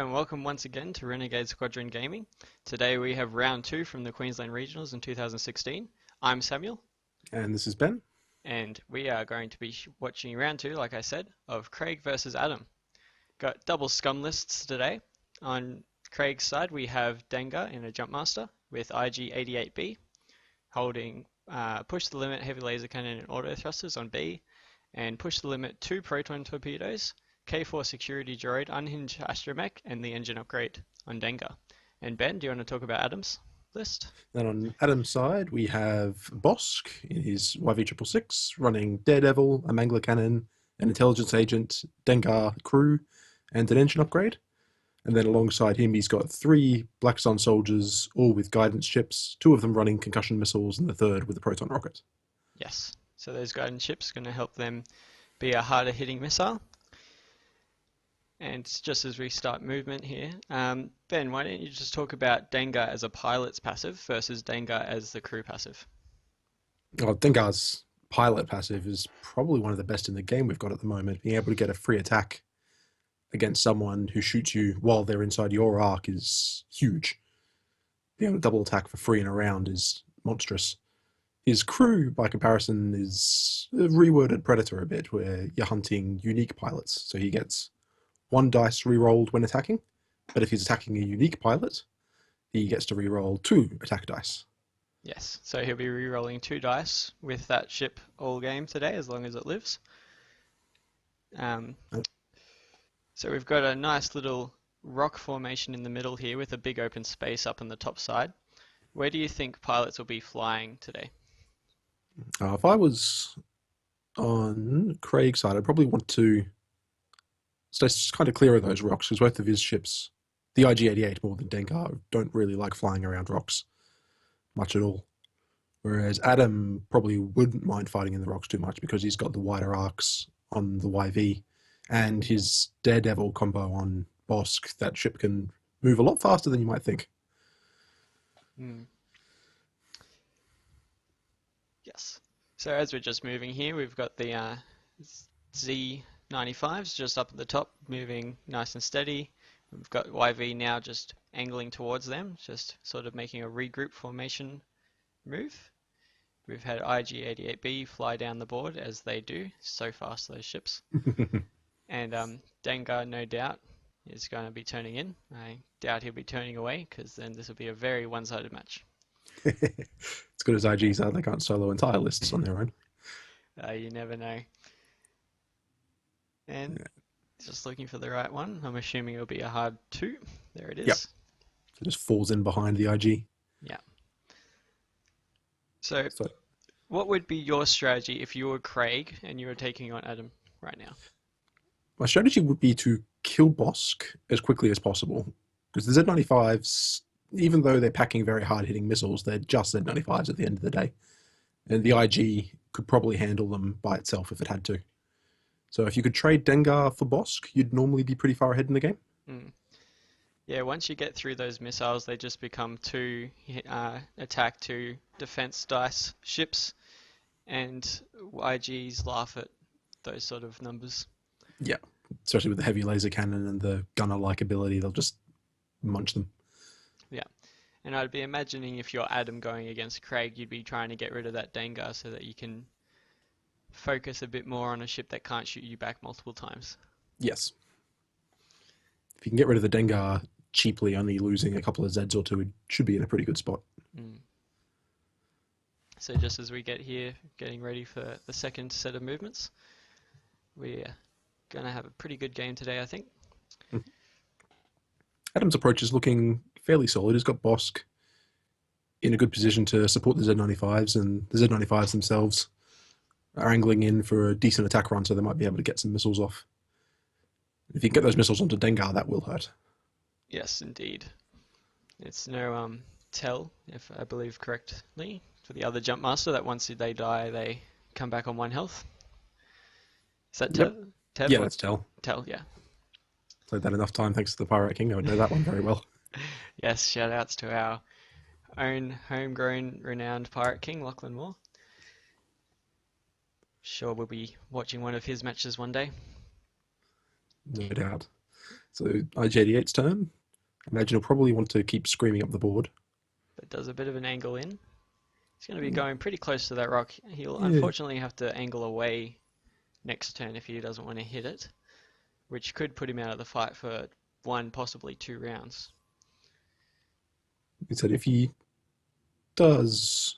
and welcome once again to Renegade Squadron Gaming. Today we have round 2 from the Queensland Regionals in 2016. I'm Samuel. And this is Ben. And we are going to be watching round 2, like I said, of Craig versus Adam. Got double scum lists today. On Craig's side we have Dengar in a Jumpmaster with IG-88 B, holding Push the Limit Heavy Laser Cannon and Auto Thrusters on B, and Push the Limit 2 Proton Torpedoes, K4 Security Droid, Unhinged Astromech, and the Engine Upgrade on Dengar. And Ben, do you want to talk about Adam's list? Then on Adam's side, we have Bossk in his YV666, running Daredevil, a Mangler Cannon, an Intelligence Agent, Dengar Crew, and an Engine Upgrade. And then alongside him, he's got 3 Black Sun Soldiers, all with guidance chips, 2 of them running concussion missiles, and the 3rd with a Proton Rocket. Yes, so those guidance chips are going to help them be a harder hitting missile. And just as we start movement here, Ben, why don't you just talk about Dengar as a pilot's passive versus Dengar as the crew passive? Well, Dengar's pilot passive is probably one of the best in the game we've got at the moment. Being able to get a free attack against someone who shoots you while they're inside your arc is huge. Being able to double attack for free and around is monstrous. His crew, by comparison, is a reworded Predator a bit, where you're hunting unique pilots. So he gets 1 dice re-rolled when attacking, but if he's attacking a unique pilot, he gets to re-roll 2 attack dice. Yes, so he'll be re-rolling 2 dice with that ship all game today, as long as it lives. So we've got a nice little rock formation in the middle here with a big open space up on the top side. Where do you think pilots will be flying today? If I was on Craig's side, I'd probably want to stay kind of clear of those rocks, because both of his ships, the IG-88 more than Dengar, don't really like flying around rocks much at all. Whereas Adam probably wouldn't mind fighting in the rocks too much because he's got the wider arcs on the YV and his Daredevil combo on Bossk. That ship can move a lot faster than you might think. Yes. So as we're just moving here, we've got the Z95s just up at the top, moving nice and steady. We've got YV now just angling towards them, just sort of making a regroup formation move. We've had IG-88 B fly down the board, as they do, so fast those ships. And Dengar, no doubt, is going to be turning in. I doubt he'll be turning away, because then this will be a very one-sided match. As good as IGs are, they can't solo entire lists on their own. You never know. And just looking for the right one. I'm assuming it'll be a hard 2. There it is. Yep. It just falls in behind the IG. Yeah. So what would be your strategy if you were Craig and you were taking on Adam right now? My strategy would be to kill Bossk as quickly as possible, because the Z95s, even though they're packing very hard-hitting missiles, they're just Z95s at the end of the day. And the IG could probably handle them by itself if it had to. So if you could trade Dengar for Bossk, you'd normally be pretty far ahead in the game. Yeah, once you get through those missiles, they just become 2 attack, 2 defense dice ships, and IGs laugh at those sort of numbers. Yeah, especially with the heavy laser cannon and the gunner-like ability, they'll just munch them. Yeah, and I'd be imagining if you're Adam going against Craig, you'd be trying to get rid of that Dengar so that you can focus a bit more on a ship that can't shoot you back multiple times. Yes. If you can get rid of the Dengar cheaply, only losing a couple of Zeds or 2, it should be in a pretty good spot. So just as we get here, getting ready for the second set of movements, we're going to have a pretty good game today, I think. Adam's approach is looking fairly solid. He's got Bossk in a good position to support the Z95s, and the Z95s themselves are angling in for a decent attack run, so they might be able to get some missiles off. If you can get those missiles onto Dengar, that will hurt. Yes, indeed. It's no tell, if I believe correctly, for the other Jumpmaster, that once they die, they come back on 1 health. Is that Yep. Tev? Yeah, that's Tell. Tell, yeah. Played that enough time thanks to the Pirate King. I would know that one very well. Yes, shout outs to our own homegrown renowned Pirate King, Lachlan Moore. Sure we'll be watching one of his matches one day. No doubt. So IG-88's turn. I imagine he'll probably want to keep screaming up the board. But does a bit of an angle in. He's going to be going pretty close to that rock. He'll Yeah. unfortunately have to angle away next turn if he doesn't want to hit it, which could put him out of the fight for 1, possibly 2 rounds. He said if he does,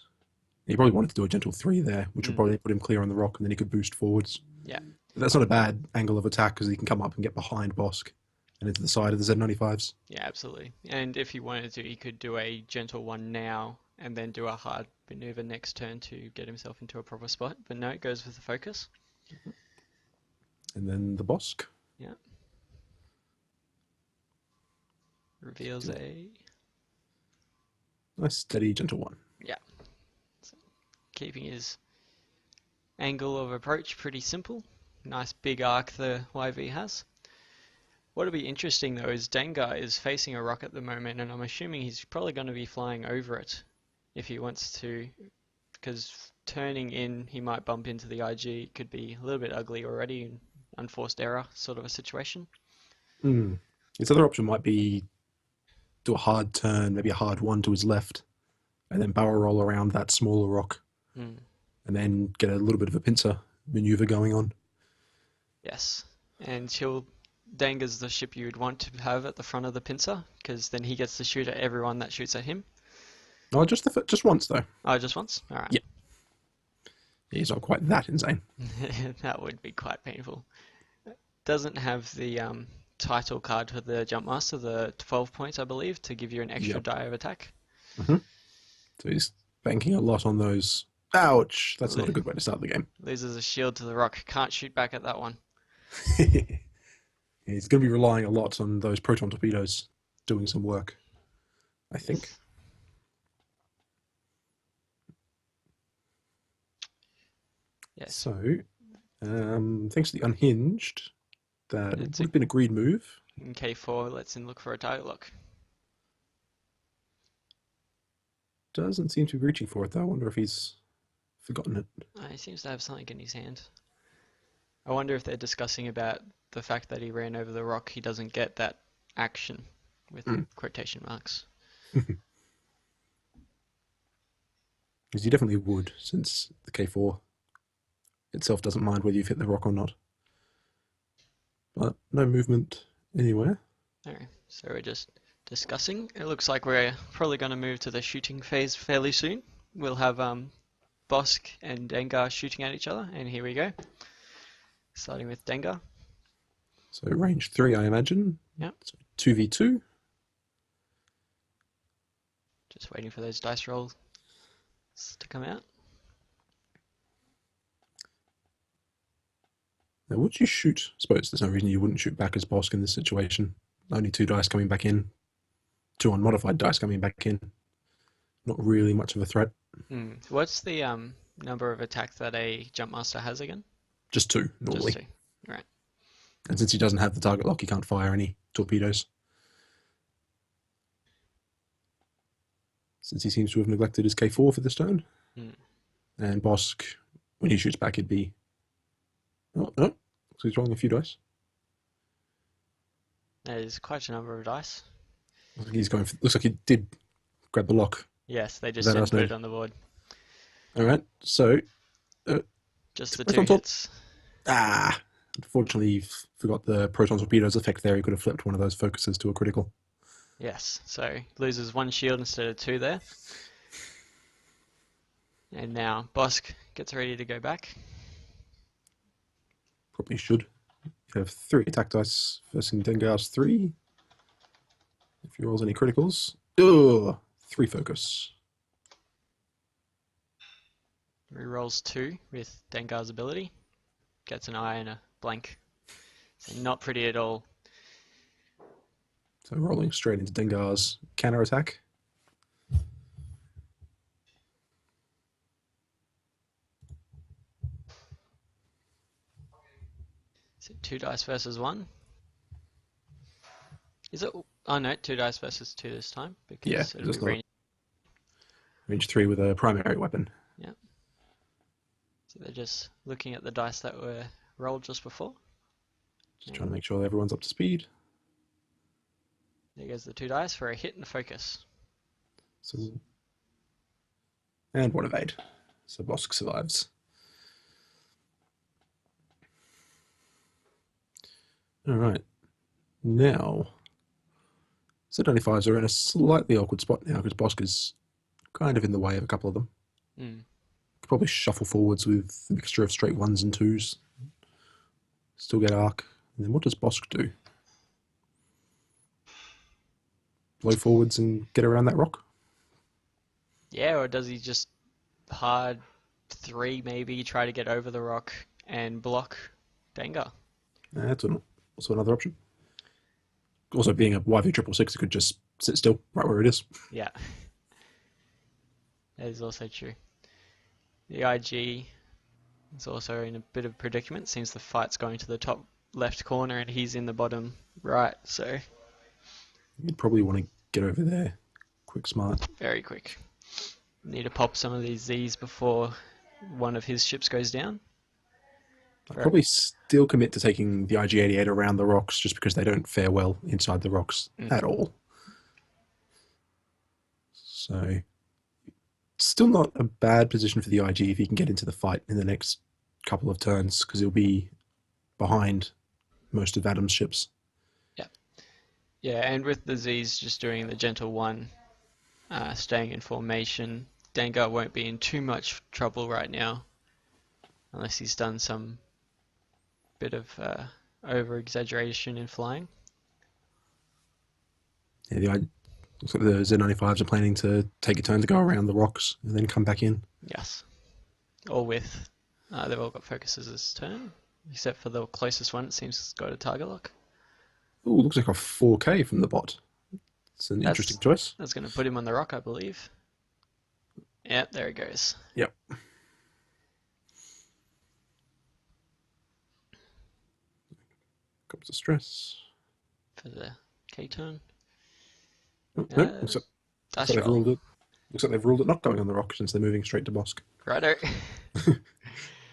he probably wanted to do a gentle 3 there, which would probably put him clear on the rock, and then he could boost forwards. Yeah. But that's not a bad angle of attack because he can come up and get behind Bossk and into the side of the Z95s. Yeah, absolutely. And if he wanted to, he could do a gentle 1 now and then do a hard maneuver next turn to get himself into a proper spot. But no, it goes with the focus. And then the Bossk. Yeah. Reveals a nice, steady, gentle 1. Yeah. So, keeping his angle of approach pretty simple. Nice big arc the YV has. What'll be interesting though is Dengar is facing a rock at the moment, and I'm assuming he's probably going to be flying over it if he wants to, because turning in he might bump into the IG. It could be a little bit ugly already, unforced error sort of a situation. His other option might be do a hard turn, maybe a hard 1 to his left, and then barrel roll around that smaller rock, and then get a little bit of a pincer maneuver going on. Yes, and Dengar's the ship you would want to have at the front of the pincer, because then he gets to shoot at everyone that shoots at him. Oh, just once though. Oh, just once? Alright. Yeah. He's not quite that insane. That would be quite painful. Doesn't have the title card for the Jumpmaster, the 12 points, I believe, to give you an extra die of attack. So he's banking a lot on those. Ouch! That's not a good way to start the game. Loses a shield to the rock. Can't shoot back at that one. He's going to be relying a lot on those proton torpedoes doing some work, I think. Yes. So, thanks to the unhinged, that would have been a greed move. In K4 lets him look for a target lock. Doesn't seem to be reaching for it though. I wonder if he's forgotten it. He seems to have something in his hand. I wonder if they're discussing about the fact that he ran over the rock. He doesn't get that action with quotation marks. Because he definitely would, since the K4 itself doesn't mind whether you've hit the rock or not. But no movement anywhere. Alright, so we're just discussing. It looks like we're probably going to move to the shooting phase fairly soon. We'll have Bossk and Dengar shooting at each other, and here we go. Starting with Dengar. So range 3, I imagine. Yep. So 2v2. Just waiting for those dice rolls to come out. Now, would you shoot? I suppose there's no reason you wouldn't shoot back as Bossk in this situation. Only 2 dice coming back in. 2 unmodified dice coming back in. Not really much of a threat. What's the number of attack that a Jumpmaster has again? Just 2, normally. Just 2, right. And since he doesn't have the target lock, he can't fire any torpedoes. Since he seems to have neglected his K4 for this turn. And Bossk, when he shoots back, it'd be... Oh, no. So he's rolling a few dice. That is quite a number of dice. Looks like he did grab the lock. Yes, they just didn't put it on the board. Alright, so... just the 2 hits. Unfortunately, he forgot the proton torpedoes effect there. He could have flipped one of those focuses to a critical. Yes, so loses 1 shield instead of 2 there. And now Bossk gets ready to go back. Probably should. You have 3 attack dice versus Dengar's 3. If he rolls any criticals. 3 focus. Rerolls 2 with Dengar's ability. Gets an eye and a blank. So not pretty at all. So rolling straight into Dengar's counter attack. Is it 2 dice versus 1? Is it? Oh no, 2 dice versus 2 this time. Because it'll be range 3 with a primary weapon. Yeah. So they're just looking at the dice that were rolled just before. Just trying to make sure everyone's up to speed. There goes the 2 dice for a hit and a focus. So, and one evade. So Bossk survives. Alright. Now, Z95s are in a slightly awkward spot now because Bossk is kind of in the way of a couple of them. Could probably shuffle forwards with a mixture of straight 1s and 2s. Still get arc. And then what does Bossk do? Blow forwards and get around that rock? Yeah, or does he just hard 3 maybe, try to get over the rock and block Dengar? That's also another option. Also, being a YV666, it could just sit still right where it is. Yeah. That is also true. The IG is also in a bit of a predicament since the fight's going to the top left corner and he's in the bottom right, so... You'd probably want to get over there. Quick, smart. Very quick. Need to pop some of these Z's before one of his ships goes down. I'd probably still commit to taking the IG-88 around the rocks just because they don't fare well inside the rocks at all. So, still not a bad position for the IG if he can get into the fight in the next couple of turns because he'll be behind most of Adam's ships. Yeah, and with the Z's just doing the gentle 1, staying in formation, Dengar won't be in too much trouble right now unless he's done some bit of over-exaggeration in flying. Yeah, looks like the Z95s are planning to take a turn to go around the rocks and then come back in. Yes. Or with. They've all got focuses this turn, except for the closest one, it seems to go to target lock. Oh, looks like a 4K from the bot. It's an interesting choice. That's going to put him on the rock, I believe. Yep, there he goes. Yep. Comes the stress. For the K turn. Oh, no, looks like they've ruled it. Looks like they've ruled it not going on the rock since they're moving straight to Bossk. Righto.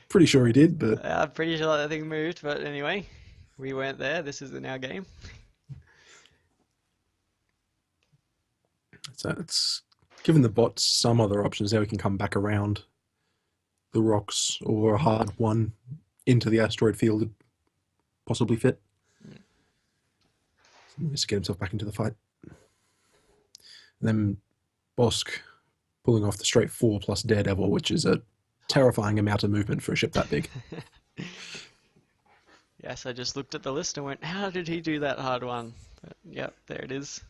Pretty sure he did, but... I'm pretty sure that thing moved, but anyway. We weren't there. This is in our game. So it's given the bot some other options. Now we can come back around the rocks or a hard 1 into the asteroid field would possibly fit. So he needs to get himself back into the fight. And then Bossk pulling off the straight 4 plus Daredevil, which is a terrifying amount of movement for a ship that big. Yes, I just looked at the list and went, how did he do that hard 1? But, yep, there it is.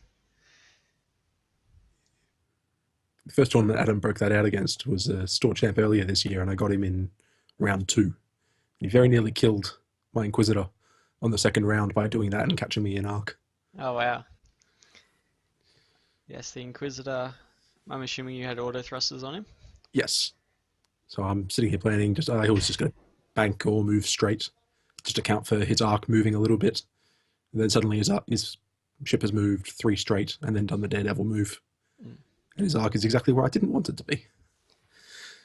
The first tournament Adam broke that out against was a Store Champ earlier this year, and I got him in round 2. He very nearly killed my Inquisitor on the second round by doing that and catching me in arc. Oh, wow. Yes, the Inquisitor, I'm assuming you had auto thrusters on him? Yes. So I'm sitting here planning, he was just going to bank or move straight, just account for his arc moving a little bit. And then suddenly his ship has moved 3 straight and then done the Daredevil move. And his arc is exactly where I didn't want it to be.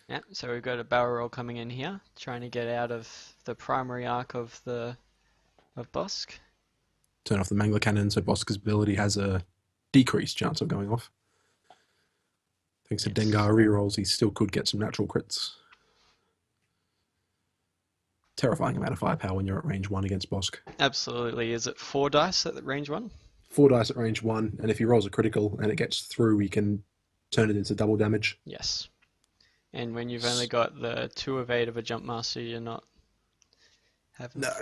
Yeah, so we've got a barrel roll coming in here, trying to get out of the primary arc of Bossk. Turn off the Mangler Cannon so Bosk's ability has a decreased chance of going off. Thanks to Dengar rerolls, he still could get some natural crits. Terrifying amount of firepower when you're at range 1 against Bossk. Absolutely. Is it 4 dice at range 1? 4 dice at range 1, and if he rolls a critical and it gets through, he can turn it into double damage. Yes. And when you've only got the 2 evade of a jump master, you're not having... No.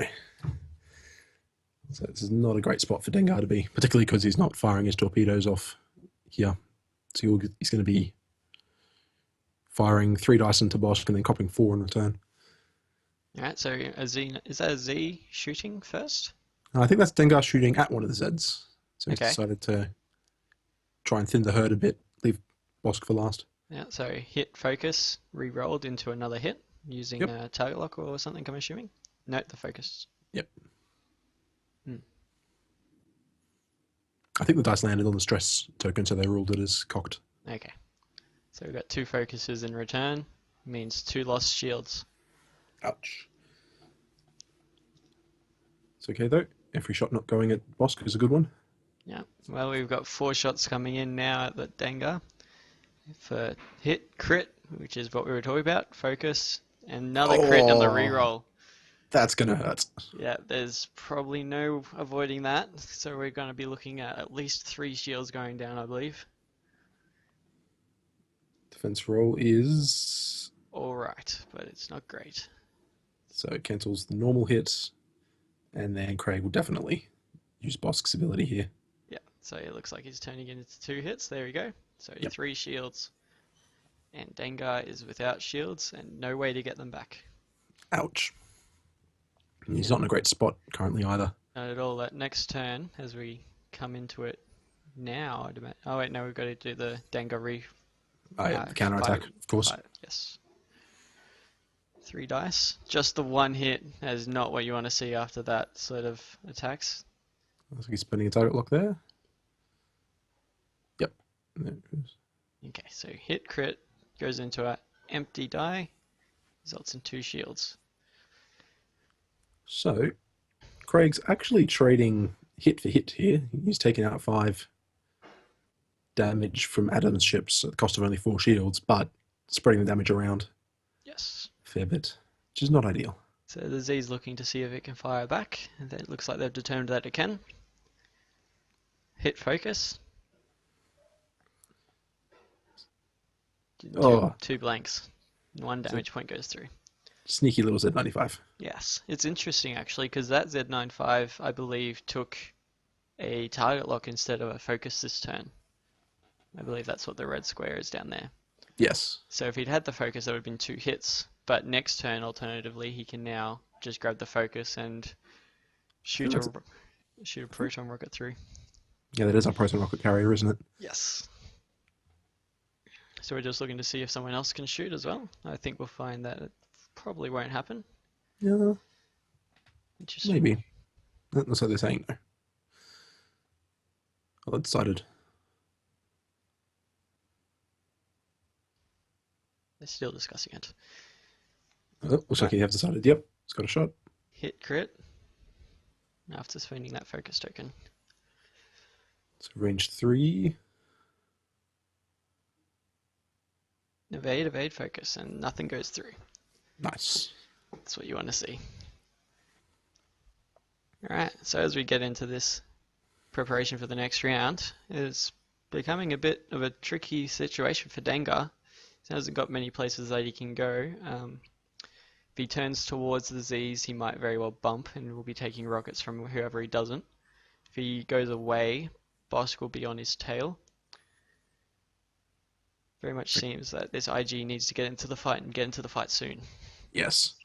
So this is not a great spot for Dengar to be, particularly because he's not firing his torpedoes off here. So he's going to be firing 3 dice into Bossk and then copping 4 in return. Alright, so is that a Z shooting first? I think that's Dengar shooting at one of the Zeds. So he's Okay. decided to try and thin the herd a bit, leave Bossk for last. Yeah, so hit focus, re-rolled into another hit using a target lock or something, I'm assuming. Note the focus. Yep. I think the dice landed on the stress token, so they ruled it as cocked. Okay. So we've got 2 focuses in return. Means 2 lost shields. Ouch. It's okay though. Every shot not going at Bossk is a good one. Yeah, well, we've got 4 shots coming in now at the Dengar for hit, crit, which is what we were talking about, focus, and another crit on the Oh, reroll. that's gonna hurt. Yeah, there's probably no avoiding that, so we're going to be looking at least 3 shields going down, I believe. Defense roll is Alright, but it's not great. so it cancels the normal hit, and then Craig will definitely use Bossk's ability here. Yeah, so it looks like he's turning it into 2 hits. There we go. So Yep. 3 shields. And Dengar is without shields and no way to get them back. Ouch. He's not in a great spot currently either. Not at all. That next turn, as we come into it now, oh wait, no, we've got to do the Dengar The counter attack, of course. Yes. 3 dice. Just the 1 hit is not what you want to see after that sort of attacks. Looks like he's spinning a target lock there. Yep. There it goes. Okay, so hit crit goes into an empty die, results in 2 shields. So, Craig's actually trading hit for hit here. He's taking out 5 damage from Adam's ships at the cost of only 4 shields, but spreading the damage around Yes. a fair bit, which is not ideal. So the Z's looking to see if it can fire back, and it looks like they've determined that it can. Hit focus. Two blanks. 1 damage point goes through. Sneaky little Z95. Yes, it's interesting actually, because that Z95, I believe, took a target lock instead of a focus this turn. I believe that's what the red square is down there. Yes. So if he'd had the focus, that would have been 2 hits. But next turn, alternatively, he can now just grab the focus and shoot a proton rocket through. Yeah, that is our proton rocket carrier, isn't it? Yes. So we're just looking to see if someone else can shoot as well. I think we'll find that it probably won't happen. Yeah. Interesting. Maybe. That's what they're saying, though. Well, it's decided. They're still discussing it. Oh, looks like you have decided. Yep, it's got a shot. Hit crit. After spending that focus token. So range 3. Evade, focus, and nothing goes through. Nice. That's what you want to see. Alright, so as we get into this preparation for the next round, it's becoming a bit of a tricky situation for Dengar. He hasn't got many places that he can go. If he turns towards the Z's, he might very well bump and will be taking rockets from whoever he doesn't. If he goes away, Bossk will be on his tail. Very much seems that this IG needs to get into the fight and get into the fight soon. Yes.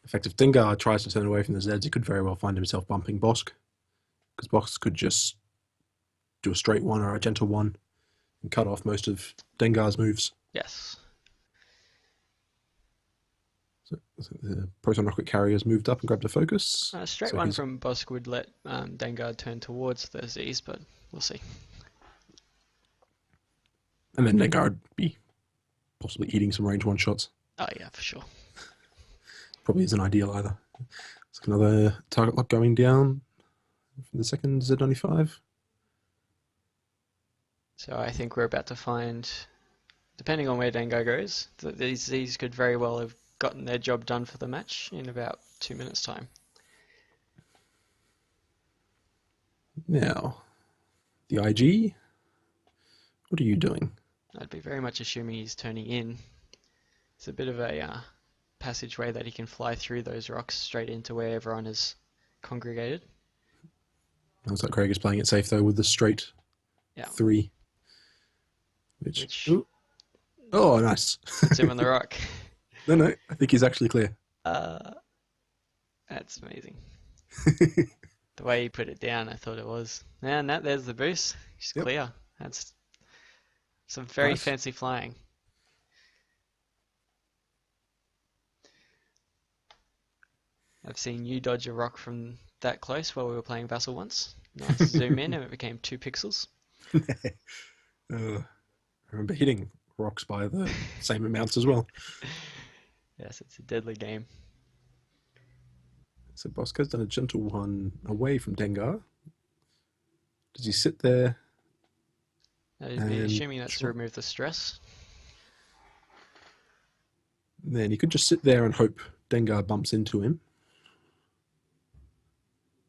In fact, if Dengar tries to turn away from the Zeds, he could very well find himself bumping Bossk. Because Bossk could just do a straight one or a gentle one and cut off most of Dengar's moves. Yes. So the proton rocket carrier's moved up and grabbed a focus. A straight one from Bossk would let Dengar turn towards the Z's, but we'll see. And then Dengar would be possibly eating some range 1 shots. Oh yeah, for sure. Probably isn't ideal either. It's another target lock going down from the second Z95. So I think we're about to find, depending on where Dengar goes, that these could very well have gotten their job done for the match in about 2 minutes' time. Now, the IG, what are you doing? I'd be very much assuming he's turning in. It's a bit of a passageway that he can fly through those rocks straight into where everyone is congregated. Looks like Craig is playing it safe though with the straight 3. Which oh, nice. Puts him on the rock. No, I think he's actually clear. That's amazing. The way he put it down, I thought it was. And there's the boost. He's clear. That's some very fancy flying. I've seen you dodge a rock from that close while we were playing Vassal once. Nice zoom in and it became 2 pixels. I remember hitting rocks by the same amounts as well. Yes, it's a deadly game. So Bossk has done a gentle one away from Dengar. Does he sit there? I'd be assuming that's to remove the stress. Then he could just sit there and hope Dengar bumps into him.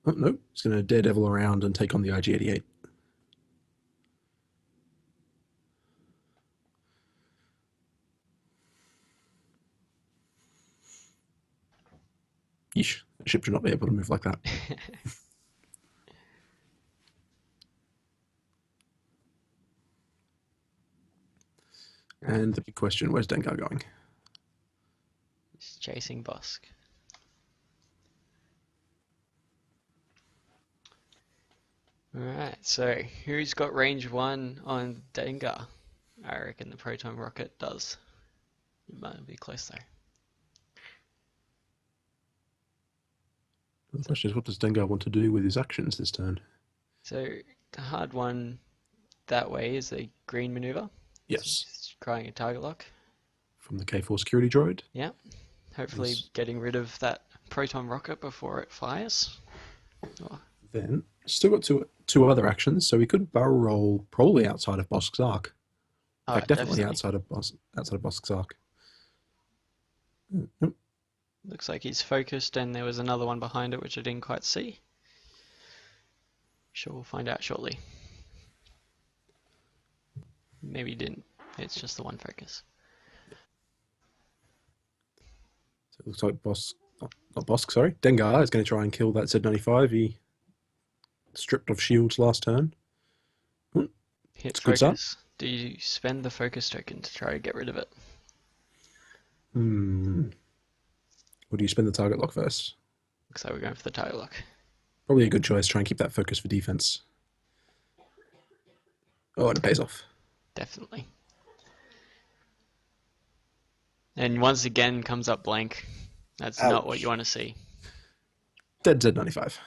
Oh, no. He's going to daredevil around and take on the IG-88. Yeesh. A ship should not be able to move like that. And the big question, where's Dengar going? He's chasing Bossk. Alright, so who's got range 1 on Dengar? I reckon the proton rocket does. It might be close though. The question is, what does Dengar want to do with his actions this turn? So the hard one that way is a green maneuver. Yes. It's crying a target lock. From the K4 security droid. Yeah. Hopefully getting rid of that proton rocket before it fires. Oh. Then, still got two other actions, so we could barrel roll probably outside of Bossk's arc. In fact, definitely outside of Bossk's arc. Nope. Looks like he's focused and there was another one behind it which I didn't quite see. Sure, we'll find out shortly. Maybe he didn't. It's just the one focus. So it looks like Bossk, sorry. Dengar is going to try and kill that Z95. He stripped off shields last turn. Hit focus. Do you spend the focus token to try to get rid of it? Or do you spend the target lock first? Looks like we're going for the target lock. Probably a good choice. Try and keep that focus for defense. Oh, and it pays off. Definitely. And once again comes up blank. That's not what you want to see. Dead Z95.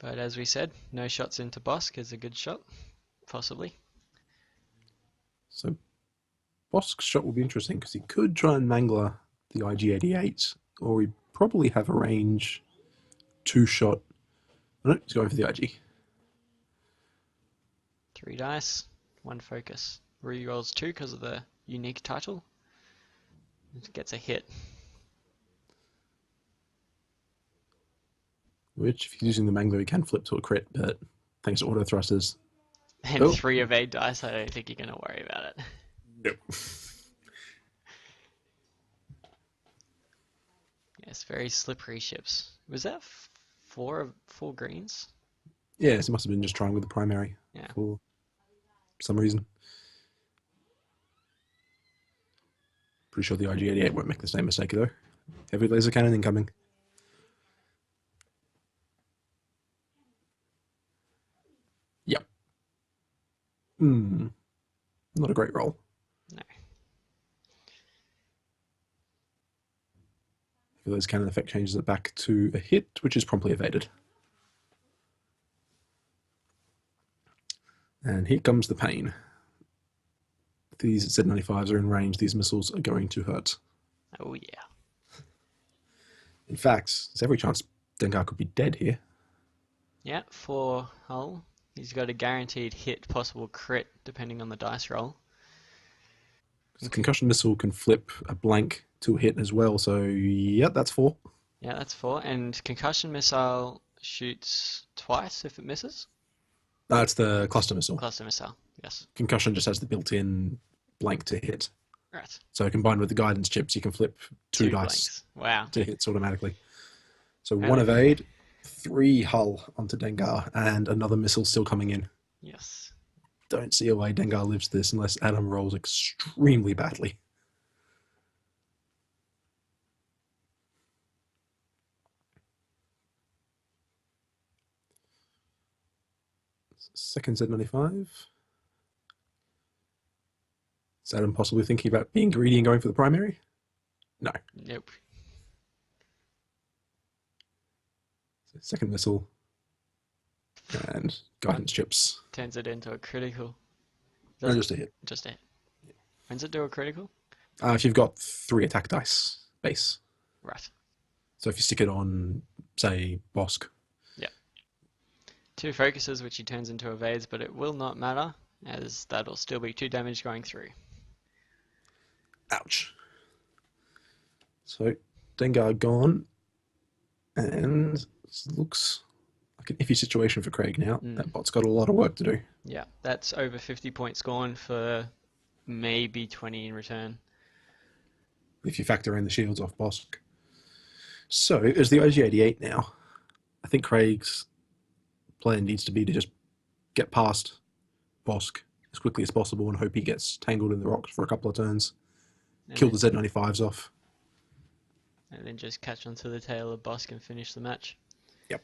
But as we said, no shots into Bossk is a good shot. Possibly. So Bossk's shot will be interesting because he could try and mangler the IG-88, or he'd probably have a range 2-shot. No, he's going for the IG. 3 dice, 1 focus. Rerolls 2 because of the unique title. It gets a hit. Which, if he's using the mangler, he can flip to a crit, but thanks to auto thrusters. And 3 evade dice, I don't think you're going to worry about it. Nope. Yes, very slippery ships. Was that 4 greens? Yes, it must have been just trying with the primary for some reason. Pretty sure the IG-88 won't make the same mistake though. Heavy laser cannon incoming. Yep. Not a great roll. No. Heavy laser cannon effect changes it back to a hit, which is promptly evaded. And here comes the pain. These Z95s are in range. These missiles are going to hurt. Oh, yeah. In fact, there's every chance Dengar could be dead here. Yeah, 4 hull. He's got a guaranteed hit, possible crit, depending on the dice roll. The concussion missile can flip a blank to a hit as well, so yeah, that's 4. Yeah, that's 4. And concussion missile shoots twice if it misses? That's the cluster missile. Cluster missile, yes. Concussion just has the built-in blank to hit. Right. So combined with the guidance chips, you can flip 2 dice to hits automatically. So 1 evade, 3 hull onto Dengar, and another missile still coming in. Yes. Don't see a way Dengar lives this unless Adam rolls extremely badly. Second Z95. Is Adam possibly thinking about being greedy and going for the primary? No. Nope. So second missile. And guidance chips. Turns it into a critical. No, just a hit. Just a hit. When's it do a critical? If you've got 3 attack dice base. Right. So if you stick it on say, Bossk. Yeah. 2 focuses, which he turns into evades, but it will not matter, as that'll still be 2 damage going through. Ouch. So, Dengar gone, and this looks like an iffy situation for Craig now. That bot's got a lot of work to do. Yeah, that's over 50 points gone for maybe 20 in return. If you factor in the shields off Bossk. So, as the IG-88 now, I think Craig's plan needs to be to just get past Bossk as quickly as possible and hope he gets tangled in the rocks for a couple of turns. Kill the Z95s off. And then just catch onto the tail of Bossk and finish the match. Yep.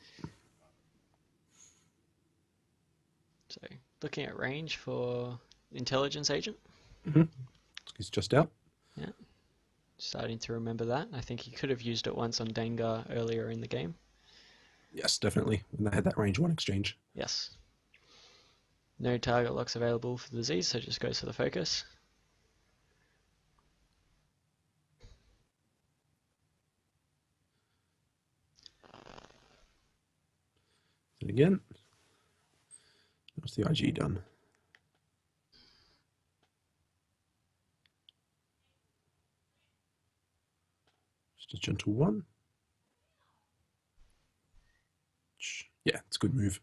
So, looking at range for Intelligence Agent. He's just out. Yeah. Starting to remember that. I think he could have used it once on Dengar earlier in the game. Yes, definitely. When they had that range 1 exchange. Yes. No target locks available for the Z, so just goes for the focus. And again, what's the IG done? Just a gentle 1. Yeah, it's a good move.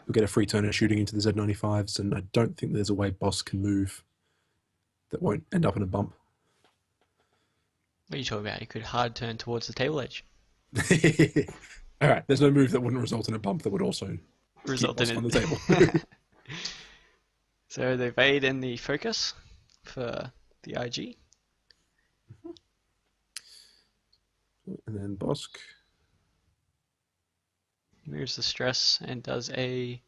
We'll get a free turner shooting into the Z95s, and I don't think there's a way Bossk can move that won't end up in a bump. What are you talking about? He could hard turn towards the table edge. Alright, there's no move that wouldn't result in a bump that would also Result keep in Bossk on the table. So the evade and the focus for the IG. And then Bossk Moves the stress and does a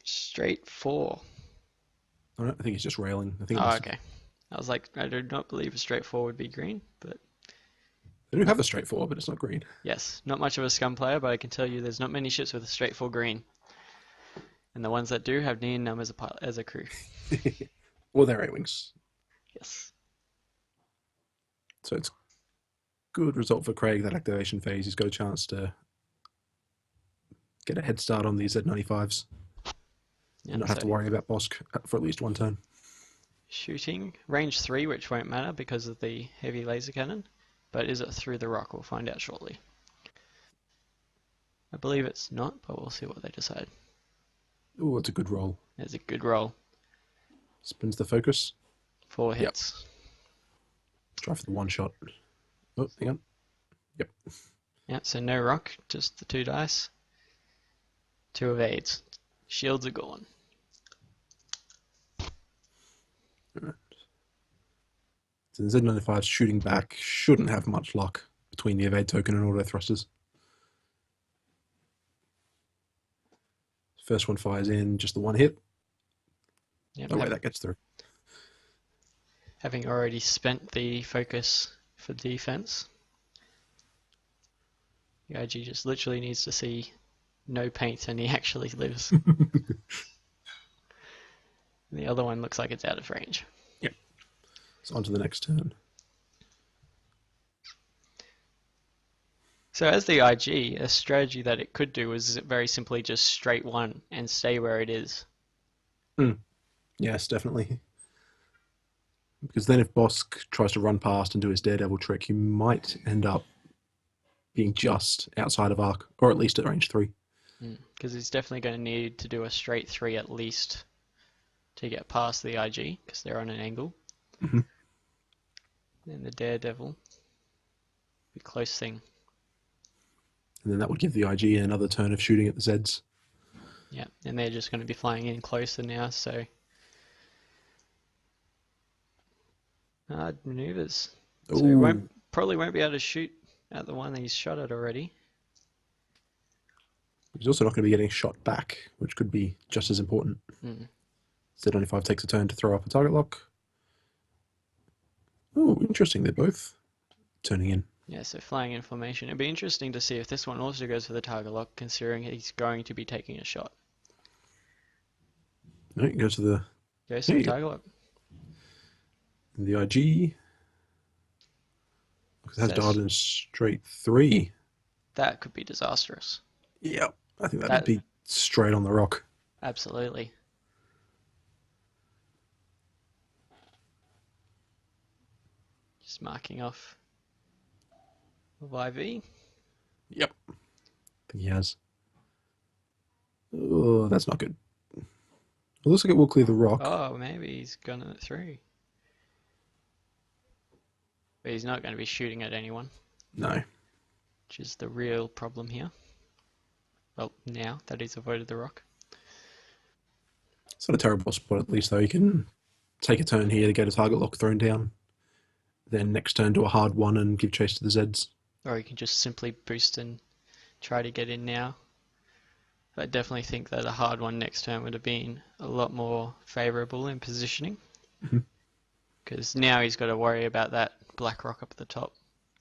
straight 4. Oh, no, I think he's just railing. I think Oh, okay. I was like, I do not believe a straight 4 would be green, but they do have a straight 4, but it's not green. yes, not much of a scum player, but I can tell you there's not many ships with a straight 4 green. And the ones that do have neon num as a crew. Or they're A-wings. Yes. So it's good result for Craig, that activation phase. He's got a chance to get a head start on these Z95s. Yeah, And not have to worry about Bossk for at least 1 turn. Shooting. Range 3, which won't matter because of the heavy laser cannon. But is it through the rock? We'll find out shortly. I believe it's not, but we'll see what they decide. Oh, it's a good roll. It's a good roll. Spins the focus. 4 hits. Yep. Try for the 1 shot. Oh, hang on. Yep. Yeah, so no rock, just the 2 dice. 2 evades. Shields are gone. Right. So the Z95 shooting back shouldn't have much luck between the evade token and auto thrusters. First one fires in, just the 1 hit. Yep, No way that gets through. having already spent the focus for defense, the IG just literally needs to see no paint and he actually lives. The other one looks like it's out of range. Yep. So on to the next turn. So as the IG, a strategy that it could do is very simply just straight 1 and stay where it is. Yes, definitely. Because then if Bossk tries to run past and do his daredevil trick, he might end up being just outside of arc, or at least at range 3. Because he's definitely going to need to do a straight 3 at least to get past the IG, because they're on an angle. Mm-hmm. And the daredevil, be a close thing. And then that would give the IG another turn of shooting at the Zeds. Yeah, and they're just going to be flying in closer now, so hard maneuvers. So he probably won't be able to shoot at the one he's shot at already. He's also not going to be getting shot back, which could be just as important. Z95 takes a turn to throw up a target lock. Oh, interesting. They're both turning in. Yeah, so flying in formation. It'd be interesting to see if this one also goes for the target lock, considering he's going to be taking a shot. No, it goes to the... Goes to the target lock. And the IG... It has dialed in straight 3. That could be disastrous. Yeah, I think that'd That be straight on the rock. absolutely. Just marking off YV. Yep, I think he has. Oh, that's not good. It looks like it will clear the rock. Oh, maybe he's gone it through. But he's not going to be shooting at anyone, No, which is the real problem here. Well, now that he's avoided the rock. it's not a terrible spot at least though. You can take a turn here to get a target lock thrown down. Then next turn do a hard one and give chase to the Zeds. Or he can just simply boost and try to get in now. I definitely think that a hard one next turn would have been a lot more favourable in positioning. Mhm. Because now he's got to worry about that black rock up at the top.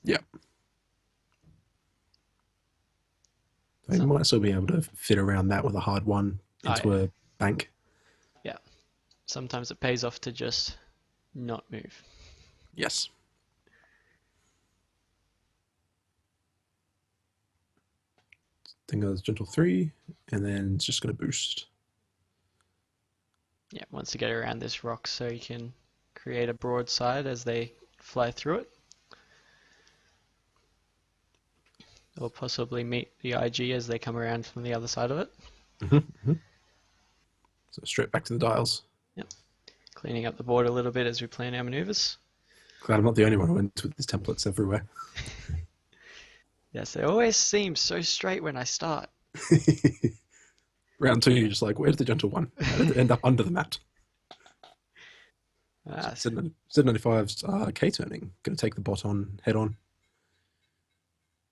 Yeah. They So, might still be able to fit around that with a hard one into a bank. yeah. Sometimes it pays off to just not move. Yes. Think of gentle 3, and then it's just going to boost. Yeah, wants to get around this rock so you can create a broadside as they fly through it. Or possibly meet the IG as they come around from the other side of it. Mm-hmm. So straight back to the dials. Yep. Cleaning up the board a little bit as we plan our maneuvers. Glad I'm not the only one who went with these templates everywhere. Yes, they always seem so straight when I start. Round 2, you're just like, where's the gentle one? How did it end up under the mat? Z95's K-turning. Going to take the bot on head on.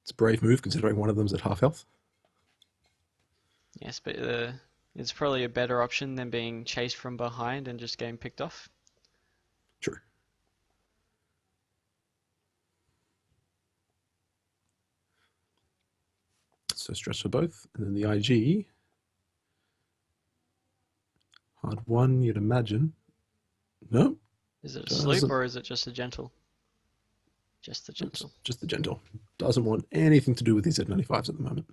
It's a brave move considering one of them's at half health. Yes, but it's probably a better option than being chased from behind and just getting picked off. True. So stress for both. And then the IG. Hard one, you'd imagine. No. Is it a sloop or is it just a gentle? Just the gentle. Just the gentle. Doesn't want anything to do with these Z95s at the moment.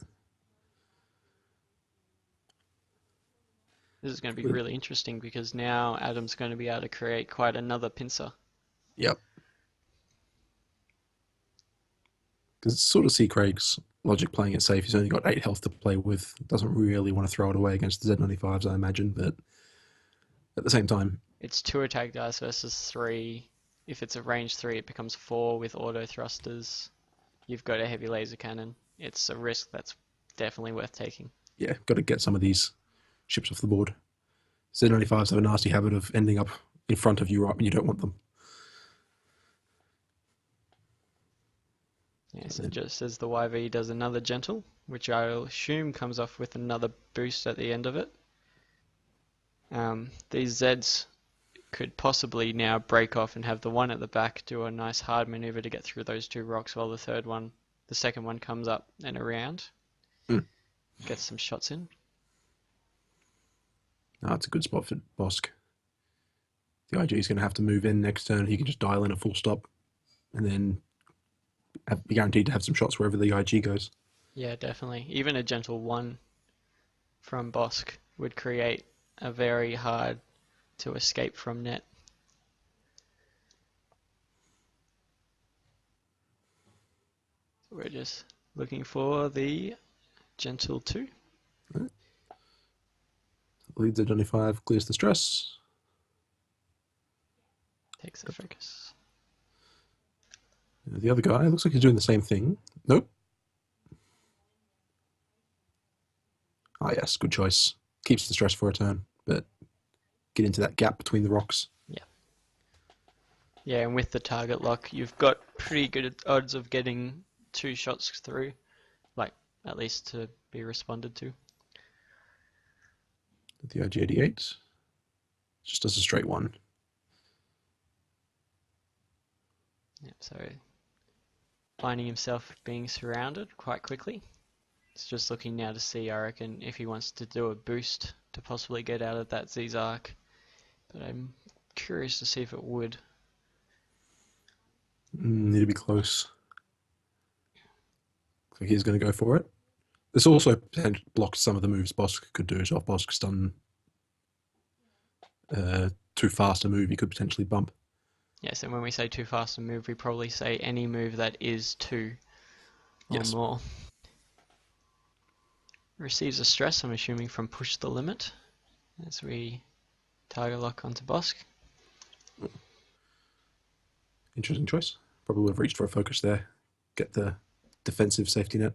This is going to be really interesting because now Adam's going to be able to create quite another pincer. Yep. Because sort of see Craig's logic playing it safe. He's only got 8 health to play with. Doesn't really want to throw it away against the Z95s, I imagine. But at the same time, it's 2 attack dice versus 3. If it's a range 3, it becomes 4 with auto thrusters. You've got a heavy laser cannon. It's a risk that's definitely worth taking. Yeah, got to get some of these ships off the board. Z95s have a nasty habit of ending up in front of you right when you don't want them. Yeah, so just as the YV does another gentle, which I'll assume comes off with another boost at the end of it. These Zeds could possibly now break off and have the one at the back do a nice hard maneuver to get through those 2 rocks while the second one comes up and around. Gets some shots in. It's a good spot for Bossk. The IG is going to have to move in next turn. He can just dial in a full stop and then be guaranteed to have some shots wherever the IG goes. Yeah, definitely. Even a gentle 1 from Bossk would create a very hard to escape from net. We're just looking for the gentle 2. Right. Leads at 25, clears the stress. Takes the focus. The other guy looks like he's doing the same thing. Nope. Ah, yes, good choice. Keeps the stress for a turn, but get into that gap between the rocks. Yeah. Yeah, and with the target lock, you've got pretty good odds of getting 2 shots through, like at least to be responded to. The IG-88 just does a straight one. Yeah, so finding himself being surrounded quite quickly. It's just looking now to see, I reckon, if he wants to do a boost to possibly get out of that Z-arc. But I'm curious to see if it would. Need to be close. Looks like he's going to go for it. This also blocks some of the moves Bossk could do. So if Bossk's done too fast a move, he could potentially bump. Yes, and when we say too fast a move, we probably say any move that is 2 or more. Receives a stress, I'm assuming, from push the limit as we target lock onto Bossk. Interesting choice. Probably would have reached for a focus there. Get the defensive safety net.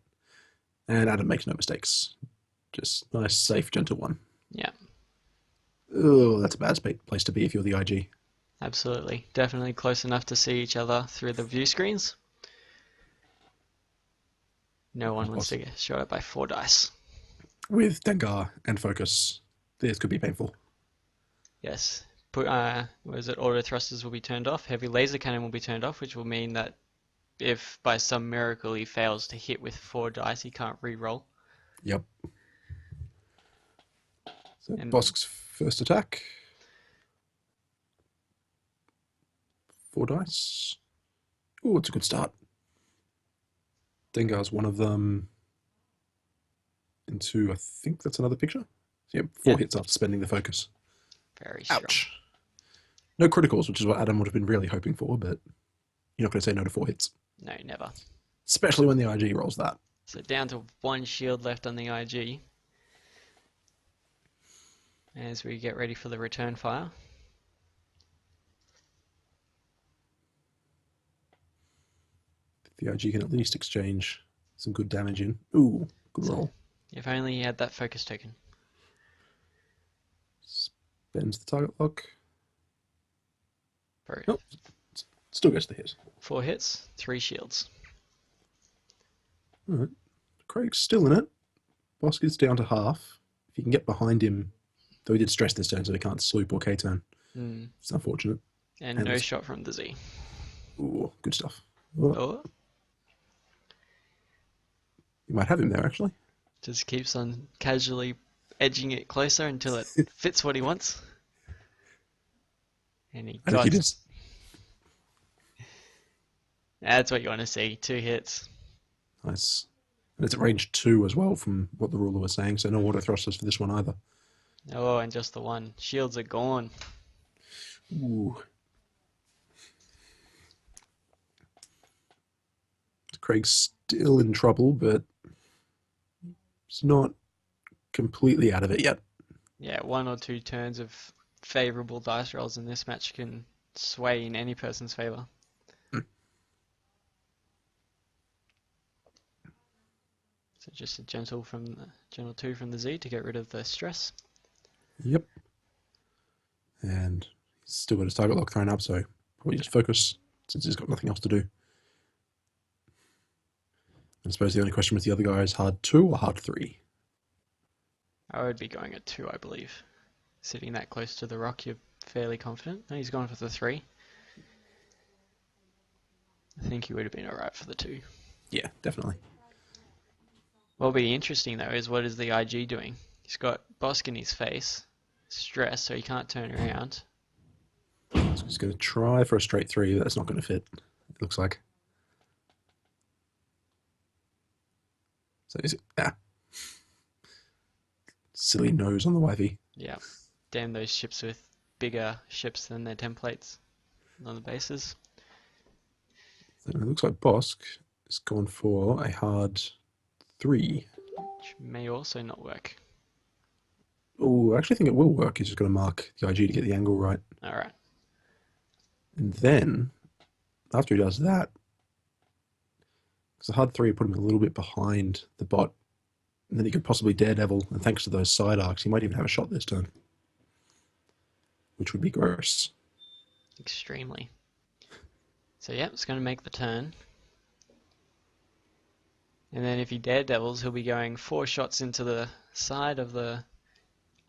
And Adam makes no mistakes. Just nice, safe, gentle one. Yeah. Oh, that's a bad place to be if you're the IG. Absolutely. Definitely close enough to see each other through the view screens. No one wants to get shot at by 4 dice. With Dengar and focus, this could be painful. Yes. Auto thrusters will be turned off. Heavy laser cannon will be turned off, which will mean that if by some miracle he fails to hit with 4 dice, he can't re-roll. Yep. So Bossk's first attack. 4 dice. Oh, it's a good start. Dengar's one of them. Into, I think that's another picture. So, yep, 4 hits after spending the focus. Very strong. Ouch. No criticals, which is what Adam would have been really hoping for, but you're not going to say no to 4 hits. No, never. Especially when the IG rolls that. So down to 1 shield left on the IG. As we get ready for the return fire. The IG can at least exchange some good damage in. Ooh, good roll. If only he had that focus token. Spends the target lock. Nope. Still gets the hit. 4 hits, 3 shields. Alright. Craig's still in it. Bossk is down to half. If you can get behind him, though he did stress this turn, so he can't sloop or K-turn. It's unfortunate. And no shot from the Z. Ooh, good stuff. Oh. You might have him there, actually. Just keeps on casually edging it closer until it fits what he wants. And he got it. That's what you want to see. 2 hits. Nice. And it's at range 2 as well, from what the ruler was saying, so no auto thrusters for this one either. Oh, and just the 1. Shields are gone. Ooh. Craig's still in trouble, but he's not completely out of it yet. Yeah, 1 or 2 turns of favourable dice rolls in this match can sway in any person's favour. So just a gentle 2 from the Z to get rid of the stress. Yep. And he's still got his target lock thrown up, so probably just focus since he's got nothing else to do. I suppose the only question with the other guy is hard 2 or hard 3? I would be going at 2, I believe. Sitting that close to the rock, you're fairly confident. No, he's gone for the 3. I think he would have been alright for the 2. Yeah, definitely. What'll be interesting though is what is the IG doing? He's got Bossk in his face, stress, so he can't turn around. He's going to try for a straight 3, but that's not going to fit, it looks like. So is it? Silly nose on the wifey. Yeah. Damn those ships with bigger ships than their templates on the bases. So it looks like Bossk has gone for a hard 3. Which may also not work. Oh, I actually think it will work. He's just going to mark the IG to get the angle right. Alright. And then, after he does that, because the hard 3 put him a little bit behind the bot, and then he could possibly Daredevil, and thanks to those side arcs, he might even have a shot this turn. Which would be gross. Extremely. So yeah, it's going to make the turn. And then if he Daredevils, he'll be going 4 shots into the side of the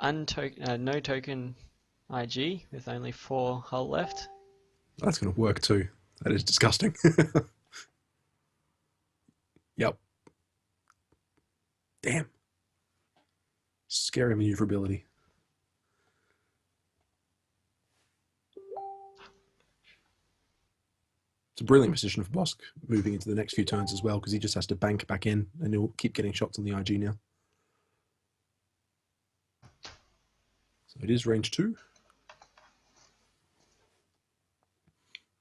no token IG with only 4 hull left. That's going to work too. That is disgusting. Yep. Damn. Scary maneuverability. It's a brilliant position for Bossk moving into the next few turns as well, because he just has to bank back in and he'll keep getting shots on the IG now. So it is range 2.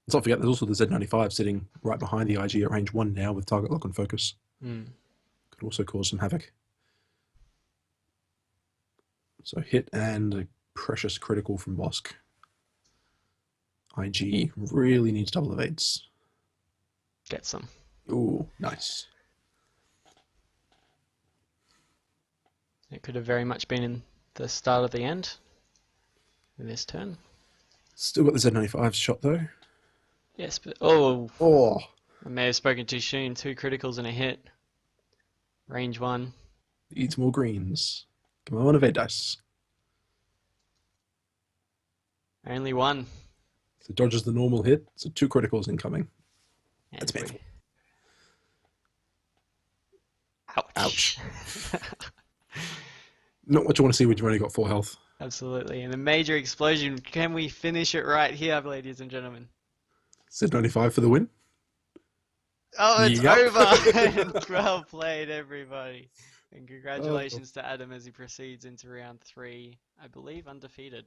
Let's not forget there's also the Z95 sitting right behind the IG at range 1 now with target lock and focus. Could also cause some havoc. So hit and a precious critical from Bossk. IG really needs double evades. Get some. Ooh, nice. It could have very much been in the start of the end in this turn. Still got the Z95's shot though. Yes, but oh, Oh, I may have spoken too soon. 2 criticals and a hit. Range 1. eats more greens. Come on, evade dice. Only 1. So dodges the normal hit, so 2 criticals incoming. And That's painful. Ouch. Not what you want to see when you've only got 4 health. Absolutely. And a major explosion. Can we finish it right here, ladies and gentlemen? Z95 for the win. Oh, it's Yep. over! Well played, everybody. And congratulations to Adam as he proceeds into round 3, I believe, undefeated.